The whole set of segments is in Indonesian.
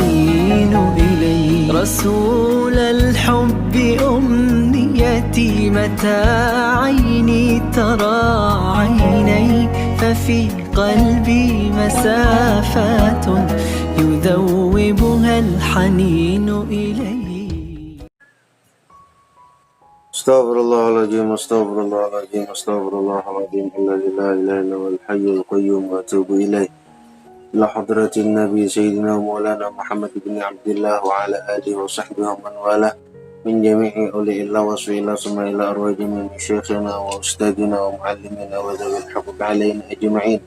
الحنين إليك. رسول الحب أمنيتي متى عيني ترى عينيك، ففي قلبي مسافات يذوبها الحنين إليك. Astaghfirullahaladzim, astaghfirullahaladzim, astaghfirullahaladzim. Inna lillahi wa inna ilaihi raji'un. Qayyum wa atubu ilaih. Ila hadratin Nabi Sayyidina Maulana Muhammad ibn Abdullah wa ala alihi wa sahbihi wa man wala min jami'i awliyaillah wa su'ila summa ila arwah jami'i syekhina wa ustadina wa muallimina wa dhawil haqq alayna ajma'in.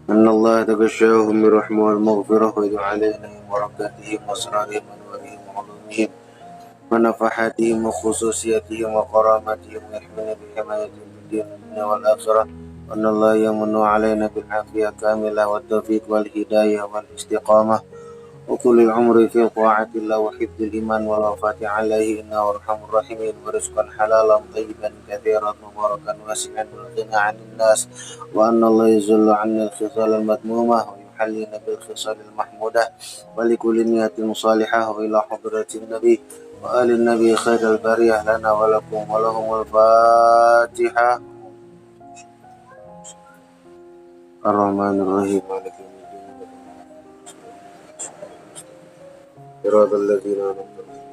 Anna Allah taghashahum bi rahmah wal maghfirah wa idhu alayna wa barakatihim wa asrarihim wa nuwarihim wa ulumihim ونفحاتهم وخصوصياتهم وكراماتهم ويحمينا بحمايتهم في الدين والدنيا والآخرة. وأن الله يمن علينا بالعافية كاملة والتوفيق والهداية والاستقامة وطول العمر في طاعة الله وحفظ الإيمان والوفاة عليه إنه أرحم الراحمين. ورزقا حلالا طيبا كثيرا مباركا واسعا والغنى عن الناس. وأن الله يزل عنا الخصال المذمومة ويحلينا بالخصال المحمودة ولكل نية صالحة. وإلى حضرة النبي وآل النبي خير البرية لنا ولكم ولهم الفاتحة. الرحمن الرحيم مالك يوم الدين صراط الذين أنعمت عليهم.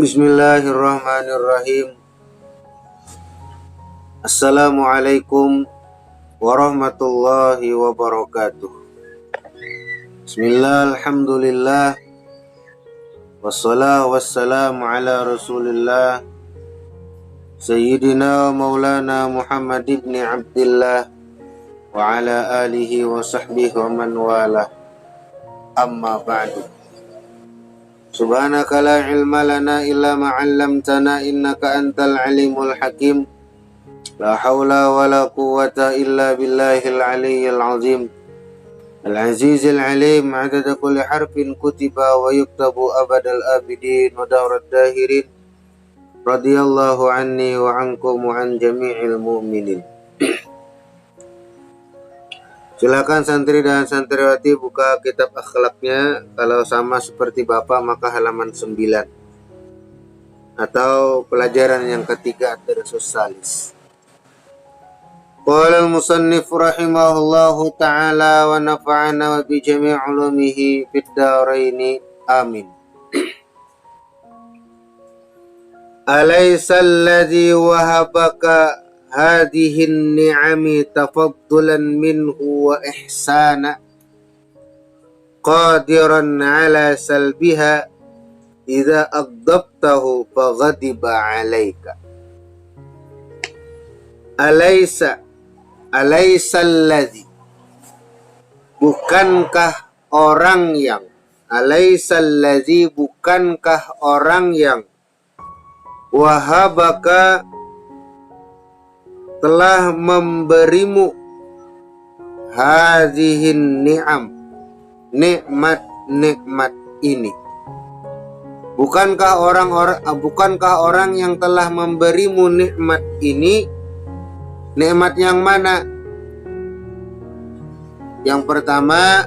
Bismillahirrahmanirrahim. Assalamualaikum warahmatullahi wabarakatuh. Bismillah, alhamdulillah, wassalahu wassalamu ala rasulillah Sayyidina Maulana Muhammad ibn Abdullah wa ala alihi wa sahbihi wa man wala. Amma ba'du. Subhanaka la ilma lana illa ma 'allamtana innaka antal alimul hakim. La hawla wa la quwwata illa billahil aliyyil azim. العزيز العليم عدد كل حرف كتب ويكتب أبد الآبدين ودهر الداهرين. رضي الله عني وعنكم وعن جميع المؤمنين. Silakan santri dan santriwati buka kitab akhlaknya. Kalau sama seperti Bapak maka halaman 9 atau pelajaran yang ketiga ad-darsus salis. Qala al-musannif rahimahullahu ta'ala wa nafa'ana bi jami' ulumihi fid daraini amin. Alaysa alladhi wahabaka hadhihi an-ni'ami tafaddulan minhu wa ihsana qadiran ala salbiha idza aghdabtahu faghadiba alayka. Alaisalladzi, bukankah orang yang, alaisalladzi, bukankah orang yang wahabaka telah memberimu hadhihin ni'am, nikmat-nikmat ini. Bukankah orang yang telah memberimu nikmat ini? Nikmat yang mana? Yang pertama,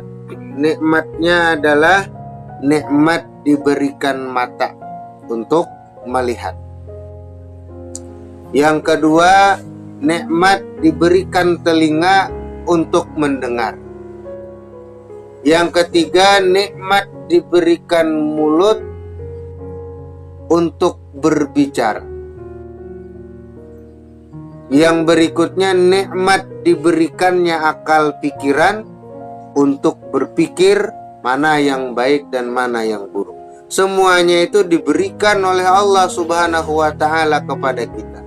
nikmatnya adalah nikmat diberikan mata untuk melihat. Yang kedua, nikmat diberikan telinga untuk mendengar. Yang ketiga, nikmat diberikan mulut untuk berbicara. Yang berikutnya, nikmat diberikannya akal pikiran untuk berpikir mana yang baik dan mana yang buruk. Semuanya itu diberikan oleh Allah Subhanahu wa ta'ala kepada kita.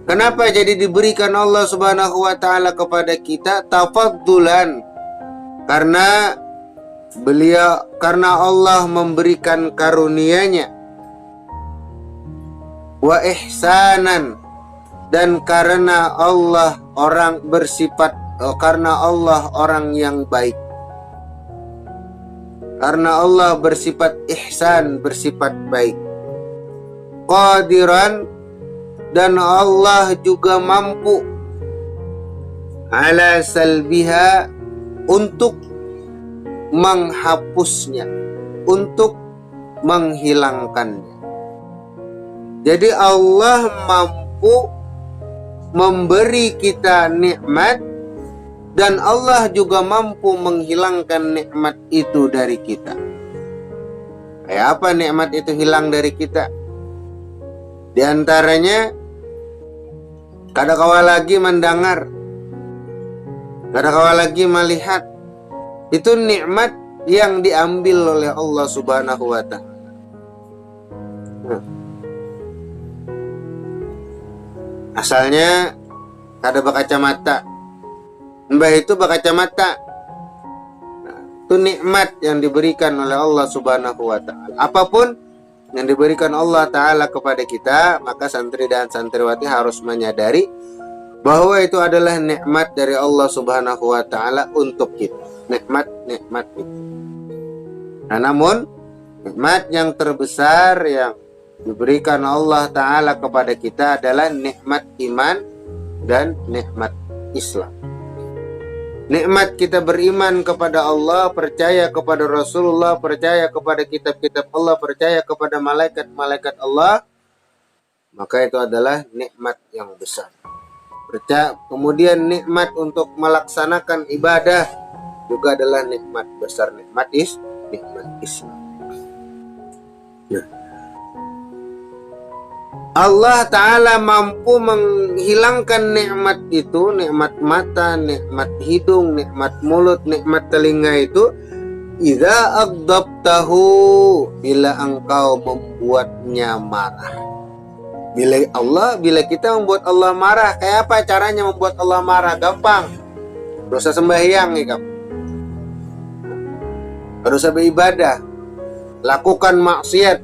Kenapa jadi diberikan Allah Subhanahu wa ta'ala kepada kita? Tafaddulan. Karena Allah memberikan karunia-Nya. Wa ihsanan. Dan karena Allah orang yang baik. Karena Allah bersifat ihsan, bersifat baik. Qadiran, dan Allah juga mampu ala salbiha, untuk menghapusnya, untuk menghilangkannya. Jadi Allah mampu memberi kita nikmat, dan Allah juga mampu menghilangkan nikmat itu dari kita. Kayak apa nikmat itu hilang dari kita? Di antaranya, kadangkala lagi mendengar, kadangkala lagi melihat. Itu nikmat yang diambil oleh Allah Subhanahu wa Ta'ala. Asalnya kada berkacamata, mbah itu berkacamata. Itu nikmat yang diberikan oleh Allah Subhanahu wa Ta'ala. Apapun yang diberikan Allah Ta'ala kepada kita, maka santri dan santriwati harus menyadari bahwa itu adalah nikmat dari Allah Subhanahu wa Ta'ala untuk kita. Nikmat itu. Nah, namun nikmat yang terbesar yang diberikan Allah Ta'ala kepada kita adalah nikmat iman dan nikmat Islam. Nikmat kita beriman kepada Allah, percaya kepada Rasulullah, percaya kepada kitab-kitab Allah, percaya kepada malaikat-malaikat Allah, maka itu adalah nikmat yang besar. Kemudian nikmat untuk melaksanakan ibadah juga adalah nikmat besar, nikmat Islam. Ya. Allah Ta'ala mampu menghilangkan nikmat itu, nikmat mata, nikmat hidung, nikmat mulut, nikmat telinga itu, idza aghdabtahu, bila engkau membuatnya marah. Bila kita membuat Allah marah, kayak apa caranya membuat Allah marah? Gampang. Dosa sembahyang, ya, dosa beribadah, lakukan maksiat,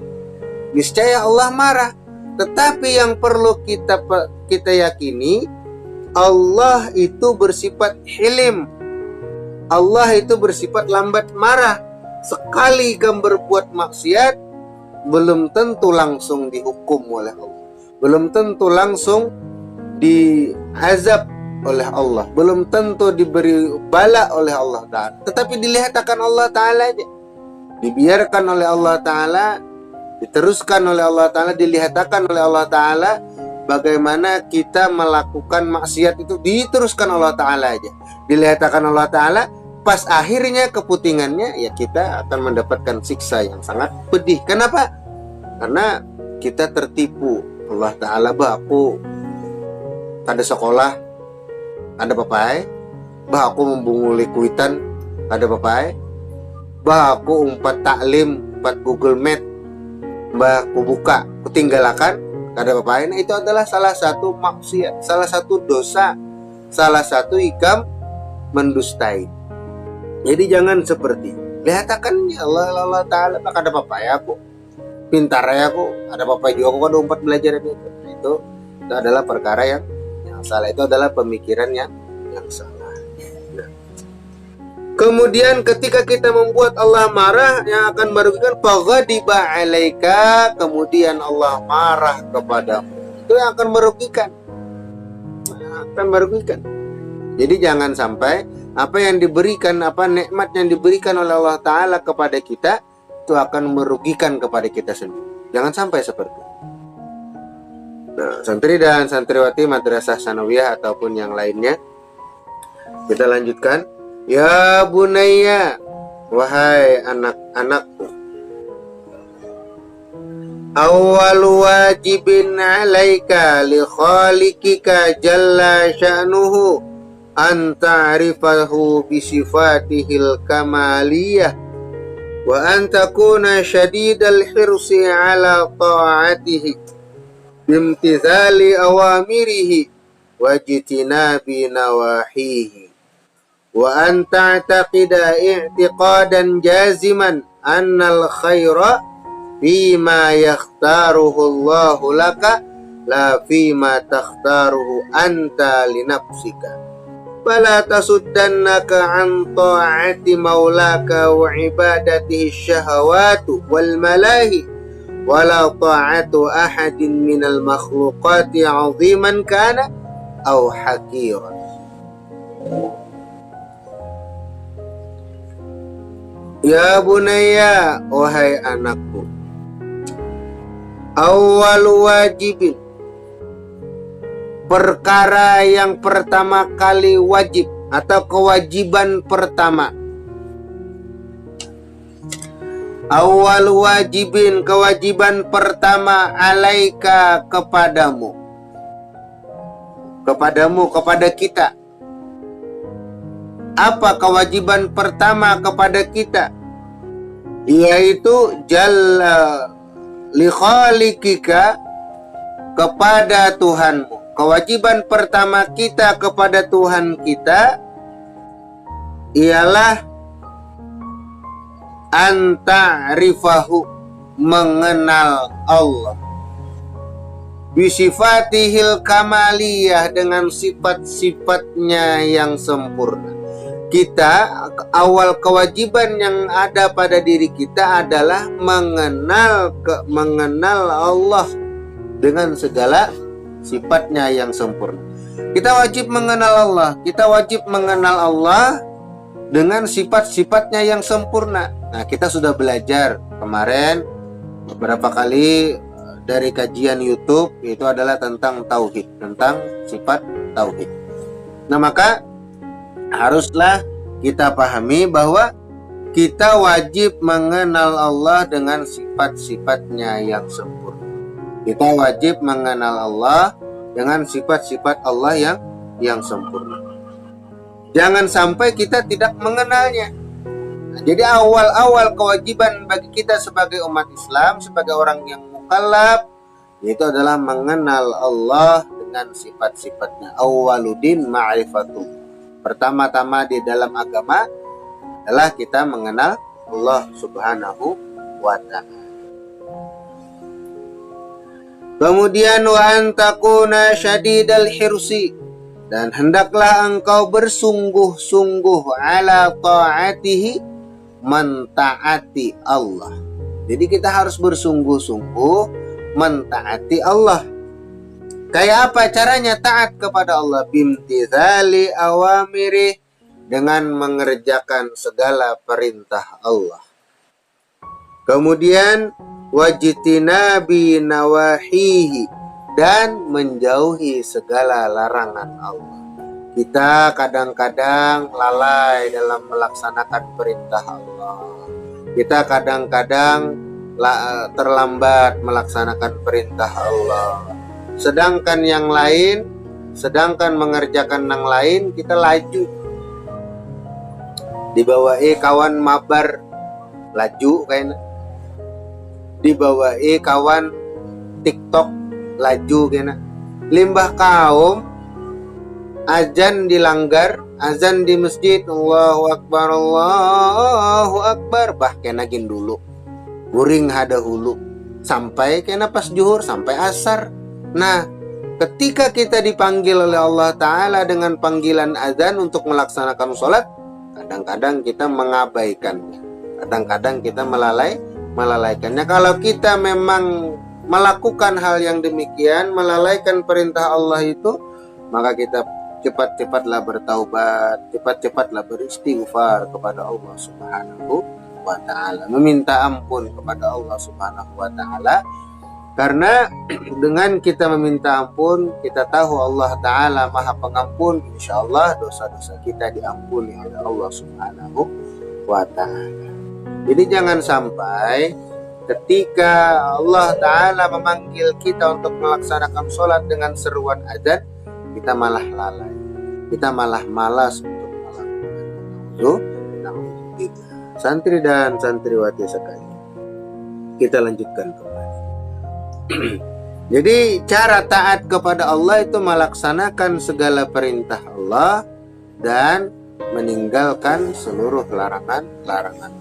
niscaya Allah marah. Tetapi yang perlu kita yakini, Allah itu bersifat hilim. Allah itu bersifat lambat marah. Sekali kamu berbuat maksiat, belum tentu langsung dihukum oleh Allah, belum tentu langsung diazab oleh Allah, belum tentu diberi bala oleh Allah Ta'ala. Tetapi dilihatkan Allah Ta'ala aja, dibiarkan oleh Allah Ta'ala, diteruskan oleh Allah Ta'ala, dilihatkan oleh Allah Ta'ala. Bagaimana kita melakukan maksiat itu diteruskan Allah Ta'ala aja, dilihatkan Allah Ta'ala. Pas akhirnya keputingannya, ya kita akan mendapatkan siksa yang sangat pedih. Kenapa? Karena kita tertipu. Allah Ta'ala aku ada sekolah, ada papai, aku membunguli kuitan, ada papai, aku umpat taklim, umpat Google Meet, aku buka, kutinggalakan, ada papai. Nah, itu adalah salah satu maksiat, salah satu dosa, salah satu ikam mendustai. Jadi jangan seperti lihatkan ya Allah Ta'ala, ada papai aku, pintar ya aku, ada papai juga aku, ada umpat belajar itu. Itu adalah perkara yang salah, itu adalah pemikiran yang salah. Nah. Kemudian ketika kita membuat Allah marah, yang akan merugikan faghadiba alaika, kemudian Allah marah kepadamu, itu yang akan merugikan, Jadi jangan sampai apa yang diberikan, nikmat yang diberikan oleh Allah Ta'ala kepada kita itu akan merugikan kepada kita sendiri. Jangan sampai seperti itu. Nah, santri dan santriwati madrasah sanawiyah ataupun yang lainnya, kita lanjutkan. Ya bunayya, wahai anak-anakku, awal wajibin alaika li khaliqika jalla sya'nuhu an ta'rifahu bi sifatihil kamaliyah wa an takuna syadidal hirsi ala ta'atihi bimtithali awamirihi wa jitinabi nawahihi wa an ta'taqida i'tiqadan jaziman annal khaira fima yakhtaruhu Allahu laka la fima takhtaruhu anta li nafsika fala tasuddannaka an ta'ati maulaka wa ibadatihi syahawatu wal malahi wala ta'atu ahadin minal makhluqati 'aziman kana aw hakiran. Ya bunayya, wahai anakku, awal wajibin, perkara yang pertama kali wajib atau kewajiban pertama. Awal wajibin, kewajiban pertama, alaika, kepadamu, kepada kita. Apa kewajiban pertama kepada kita? Yaitu jalla li khaliqika, kepada Tuhanmu. Kewajiban pertama kita kepada Tuhan kita ialah anta'rifahu, mengenal Allah, bisifatihil kamaliyah, dengan sifat-sifatnya yang sempurna. Kita, awal kewajiban yang ada pada diri kita adalah mengenal Allah dengan segala sifatnya yang sempurna. Kita wajib mengenal Allah, kita wajib mengenal Allah dengan sifat-sifatnya yang sempurna. Nah, kita sudah belajar kemarin beberapa kali dari kajian YouTube, itu adalah tentang tauhid, tentang sifat tauhid. Nah, maka haruslah kita pahami bahwa kita wajib mengenal Allah dengan sifat-sifatnya yang sempurna. Kita wajib mengenal Allah dengan sifat-sifat Allah yang sempurna. Jangan sampai kita tidak mengenalnya. Nah, jadi awal-awal kewajiban bagi kita sebagai umat Islam, sebagai orang yang mukallaf, yaitu adalah mengenal Allah dengan sifat-sifatnya. Awwaluddin ma'rifatuh. Pertama-tama di dalam agama adalah kita mengenal Allah Subhanahu wa ta'ala. Kemudian wa antakuna syadidal hirsi, dan hendaklah engkau bersungguh-sungguh ala ta'atihi, mentaati Allah. Jadi kita harus bersungguh-sungguh mentaati Allah. Kayak apa caranya taat kepada Allah? Bimtithali awamiri, dengan mengerjakan segala perintah Allah. Kemudian wajtinabi nawahihi, dan menjauhi segala larangan Allah. Kita kadang-kadang lalai dalam melaksanakan perintah Allah. Kita kadang-kadang terlambat melaksanakan perintah Allah. Sedangkan mengerjakan yang lain kita laju. Dibawai kawan mabar laju kayaknya. Dibawai kawan TikTok laju kayaknya. Limbah kaum azan dilanggar, azan di masjid, Allahu Akbar, bah kena gin dulu. Guring hada hulu sampai kena pas zuhur, sampai asar. Nah, ketika kita dipanggil oleh Allah Ta'ala dengan panggilan azan untuk melaksanakan sholat, kadang-kadang kita mengabaikannya, kadang-kadang kita melalaikannya. Kalau kita memang melakukan hal yang demikian, melalaikan perintah Allah itu, maka kita cepat-cepatlah bertaubat, cepat-cepatlah beristighfar kepada Allah Subhanahu wa ta'ala, meminta ampun kepada Allah Subhanahu wa ta'ala. Karena dengan kita meminta ampun, kita tahu Allah Ta'ala Maha Pengampun. Insya Allah dosa-dosa kita diampuni oleh Allah Subhanahu wa ta'ala. Jadi jangan sampai ketika Allah Ta'ala memanggil kita untuk melaksanakan sholat dengan seruan azan, kita malah lalai, kita malah malas untuk melakukan itu. Santri dan santriwati sekalian, kita lanjutkan kembali. Jadi cara taat kepada Allah itu melaksanakan segala perintah Allah dan meninggalkan seluruh larangan-larangan.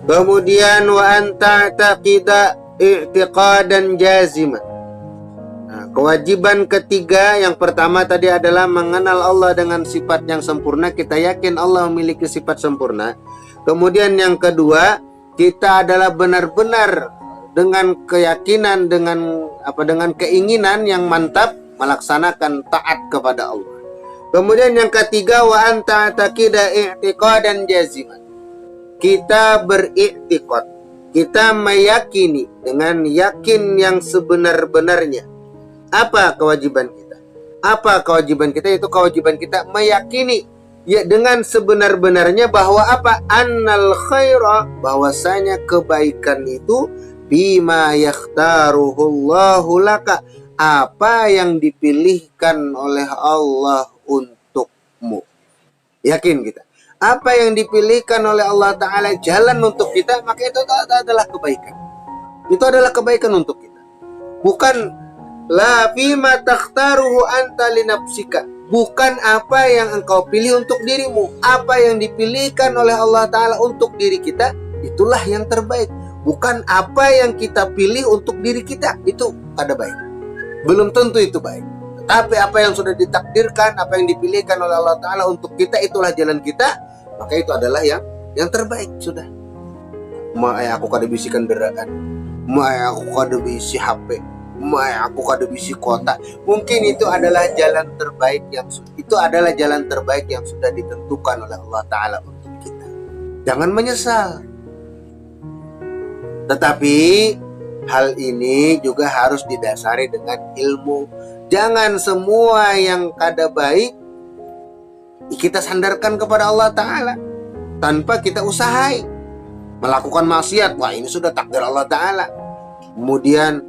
Kemudian wa anta taqida i'tiqadan jaziman. Nah, kewajiban ketiga yang pertama tadi adalah mengenal Allah dengan sifat yang sempurna. Kita yakin Allah memiliki sifat sempurna. Kemudian yang kedua, kita adalah benar-benar dengan keyakinan, dengan keinginan yang mantap melaksanakan taat kepada Allah. Kemudian yang ketiga, wa anta taqida i'tiqadan jaziman. Kita beriktikad, kita meyakini dengan yakin yang sebenar-benarnya. Apa kewajiban kita? Apa kewajiban kita? Itu kewajiban kita meyakini ya dengan sebenar-benarnya bahwa apa? Annal khaira, bahwasanya kebaikan itu bima yakhtaruhullahu laka, apa yang dipilihkan oleh Allah untukmu. Yakin kita. Apa yang dipilihkan oleh Allah Ta'ala jalan untuk kita, maka itu adalah kebaikan. Itu adalah kebaikan untuk kita. Bukan la fima takhtaruhu anta li nafsika. Bukan apa yang engkau pilih untuk dirimu. Apa yang dipilihkan oleh Allah Ta'ala untuk diri kita, itulah yang terbaik. Bukan apa yang kita pilih untuk diri kita, itu ada baik. Belum tentu itu baik. Tapi apa yang sudah ditakdirkan, apa yang dipilihkan oleh Allah Ta'ala untuk kita, itulah jalan kita, maka itu adalah yang terbaik sudah. Aku kada bisi kendaraan, aku kada bisi HP, aku kada bisi kota. Mungkin itu adalah jalan terbaik yang sudah ditentukan oleh Allah Ta'ala untuk kita. Jangan menyesal. Tetapi hal ini juga harus didasari dengan ilmu. Jangan semua yang kada baik kita sandarkan kepada Allah Ta'ala tanpa kita usahai. Melakukan maksiat, wah ini sudah takdir Allah Ta'ala. Kemudian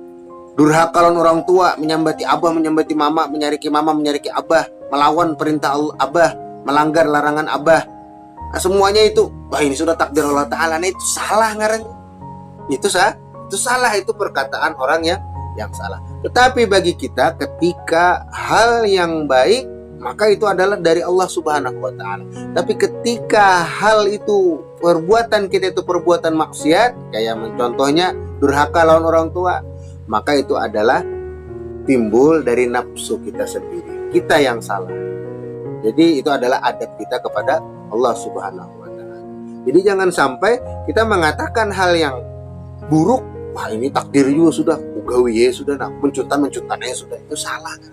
durhaka lawan orang tua, menyambati abah, menyambati mama, menyariki abah, melawan perintah abah, melanggar larangan abah. Nah, semuanya itu, wah ini sudah takdir Allah Ta'ala. Nah, itu salah ngarannya. Itu salah, itu perkataan orang yang salah. Tetapi bagi kita, ketika hal yang baik, maka itu adalah dari Allah Subhanahu wa Ta'ala. Tapi ketika hal itu, perbuatan kita itu perbuatan maksiat, kayak contohnya durhaka lawan orang tua, maka itu adalah timbul dari nafsu kita sendiri. Kita yang salah. Jadi itu adalah adab kita kepada Allah Subhanahu wa Ta'ala. Jadi jangan sampai kita mengatakan hal yang buruk, wah ini takdir juga sudah, ugawi ya sudah, nah mencutan-mencutannya sudah, itu salah kan.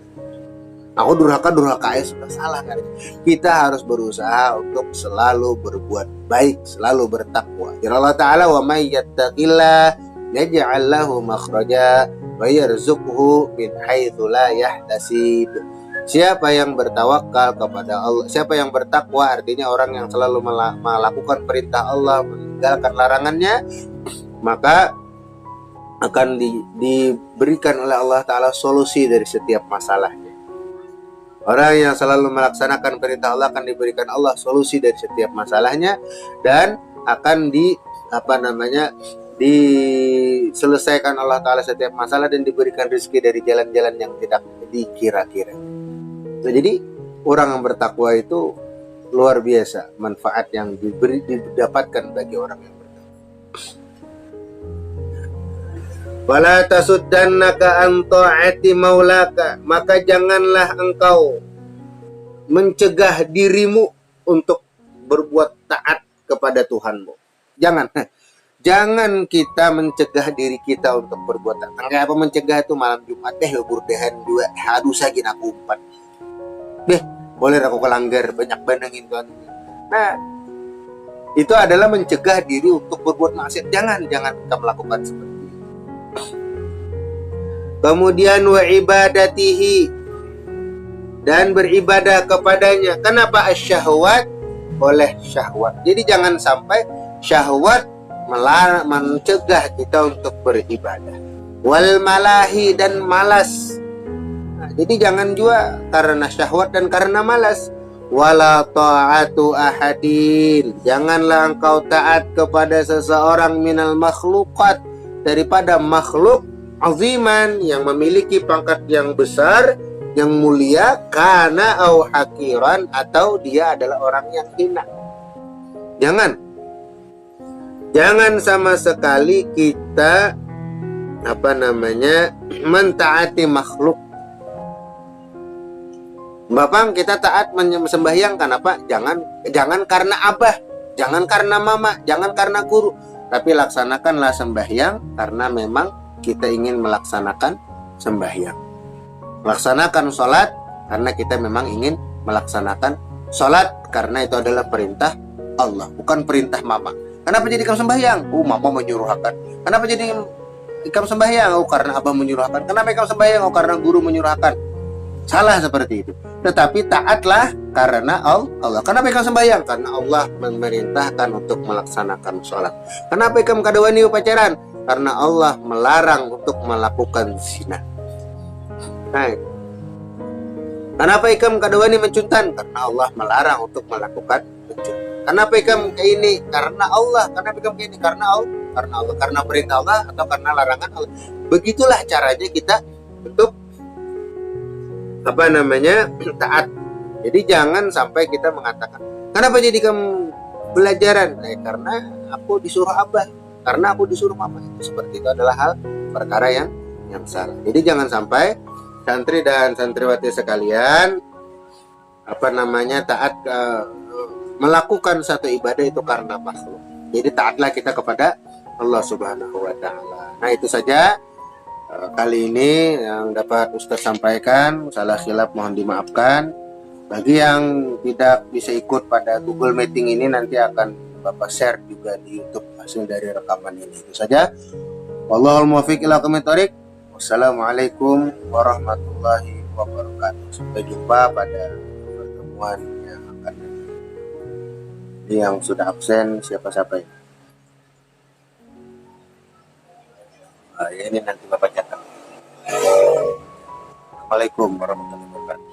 Aku durhaka ya sudah, salah kan. Kita harus berusaha untuk selalu berbuat baik, selalu bertakwa. Ya Allah Ta'ala, wa may yattaqillah yaj'al lahu makhraja wa yarzuqhu min haitsu la yahtasib. Siapa yang bertawakal kepada Allah, siapa yang bertakwa, artinya orang yang selalu melakukan perintah Allah, meninggalkan larangannya, maka akan diberikan oleh Allah Ta'ala solusi dari setiap masalahnya. Orang yang selalu melaksanakan perintah Allah akan diberikan Allah solusi dari setiap masalahnya, dan akan diselesaikan Allah Ta'ala setiap masalah, dan diberikan rezeki dari jalan-jalan yang tidak dikira-kira. Nah, jadi orang yang bertakwa itu luar biasa manfaat yang didapatkan bagi orang yang bertakwa. Wala tasuddannaka an ta'ati maulaka, maka janganlah engkau mencegah dirimu untuk berbuat taat kepada Tuhanmu. Jangan kita mencegah diri kita untuk berbuat taat. Kayak apa mencegah itu? Malam Jumat burdehan dua hadus lagi aku umpat. Boleh aku kelanggar banyak bandangin Tuhan. Nah, itu adalah mencegah diri untuk berbuat maksiat. Jangan kita melakukan seperti itu. Kemudian wa ibadatihi, dan beribadah kepadanya. Kenapa asyahwat? Oleh syahwat. Jadi jangan sampai syahwat mencegah kita untuk beribadah. Wal malahi, dan malas. Nah, jadi jangan juga karena syahwat dan karena malas. Wala ta'atu ahadin, janganlah engkau taat kepada seseorang minal makhluqat, daripada makhluk aziman yang memiliki pangkat yang besar, yang mulia, kana au hakiran, atau dia adalah orang yang hina. Jangan sama sekali kita mentaati makhluk. Bapak kita taat sembahyang, kenapa? Jangan karena abah, jangan karena mama, jangan karena guru. tapi laksanakanlah sembahyang karena memang kita ingin melaksanakan sembahyang. Laksanakan sholat karena kita memang ingin melaksanakan sholat, karena itu adalah perintah Allah, bukan perintah mama. Kenapa jadi kamu sembahyang? Mama menyuruhkan. Kenapa jadi kamu sembahyang? Karena abah menyuruhkan. Kenapa kamu sembahyang? Karena guru menyuruhkan. Salah seperti itu. Tetapi taatlah karena Allah. Kenapa kamu sembahyang? Karena Allah memerintahkan untuk melaksanakan sholat. Kenapa kamu kadawani pacaran? Karena Allah melarang untuk melakukan zina. Nah, kenapa ikam kadawani mencuntan? Karena Allah melarang untuk melakukan mencuntan. Kenapa ikam kayak ini? Karena Allah. Kenapa ikam kayak ini? Karena Allah. Karena perintah Allah atau karena larangan Allah. Begitulah caranya kita untuk taat. Jadi jangan sampai kita mengatakan, kenapa jadi kamu belajaran? Karena aku disuruh abah, karena aku disuruh mama. Itu seperti itu adalah hal perkara yang salah. Jadi jangan sampai santri dan santriwati sekalian taat melakukan satu ibadah itu karena makhluk. Jadi taatlah kita kepada Allah Subhanahu wa taala. Nah, itu saja kali ini yang dapat Ustaz sampaikan. Salah khilaf mohon dimaafkan. Bagi yang tidak bisa ikut pada Google Meeting ini, nanti akan Bapak share juga di YouTube hasil dari rekaman ini. Itu saja. Wallahul muwaffiq ila aqwamit thoriq. Wassalamualaikum warahmatullahi wabarakatuh. Sampai jumpa pada pertemuan yang akan datang. Yang sudah absen siapa-siapa ini? Ini nanti Bapak catat. Assalamualaikum warahmatullahi wabarakatuh.